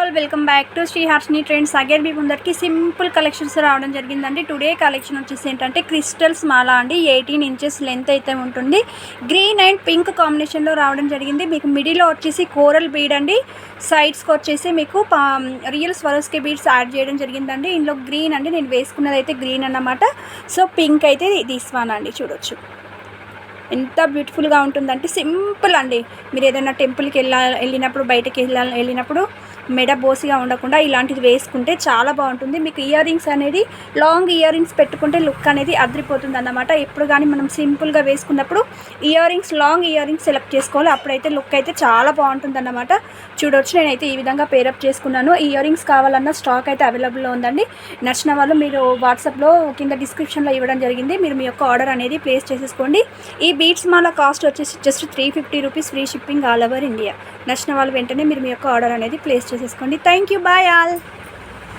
All welcome back to Shri Harshini trends. Again మీ ముందరికి simple collections రావడం జరిగిందండి. టుడే కలెక్షన్ వచ్చేసి ఏంటంటే క్రిస్టల్స్ మాల అండి. 18 ఇంచెస్ లెంత్ అయితే ఉంటుంది. గ్రీన్ అండ్ పింక్ కాంబినేషన్లో రావడం జరిగింది. మీకు మిడిల్లో వచ్చేసి కోరల్ బీడ్ అండి. సైడ్స్కి వచ్చేసి మీకు రియల్ స్వరోస్కి బీడ్స్ యాడ్ చేయడం జరిగిందండి. ఇందులో గ్రీన్ అండి, నేను వేసుకున్నది అయితే గ్రీన్ అన్నమాట. సో పింక్ అయితే తీసుకోనండి, చూడొచ్చు ఎంత బ్యూటిఫుల్గా ఉంటుందంటే సింపుల్ అండి. మీరు ఏదైనా టెంపుల్కి వెళ్ళినప్పుడు బయటకి వెళ్ళినప్పుడు మెడ బోసిగా ఉండకుండా ఇలాంటిది వేసుకుంటే చాలా బాగుంటుంది. మీకు ఇయర్ రింగ్స్ అనేది లాంగ్ ఇయర్ రింగ్స్ పెట్టుకుంటే లుక్ అనేది అదిరిపోతుంది అన్నమాట. ఎప్పుడు కానీ మనం సింపుల్గా వేసుకున్నప్పుడు లాంగ్ ఇయర్ రింగ్స్ సెలెక్ట్ చేసుకోవాలి, అప్పుడైతే లుక్ అయితే చాలా బాగుంటుంది అన్నమాట. చూడొచ్చు, నేనైతే ఈ విధంగా పేరప్ చేసుకున్నాను. ఇయర్ రింగ్స్ కావాలన్న స్టాక్ అయితే అవైలబుల్లో ఉందండి. నచ్చిన వాళ్ళు మీరు వాట్సాప్లో కింద డిస్క్రిప్షన్లో ఇవ్వడం జరిగింది. మీరు మీ యొక్క ఆర్డర్ అనేది ప్లేస్ చేసేసుకోండి. ఈ బీట్స్ మాల కాస్ట్ వచ్చేసి just 350 rupees, free shipping all over India. నచ్చిన వాళ్ళు వెంటనే మీరు మీ యొక్క ఆర్డర్ అనేది ప్లేస్ చేసేసుకోండి. Thank you, bye all.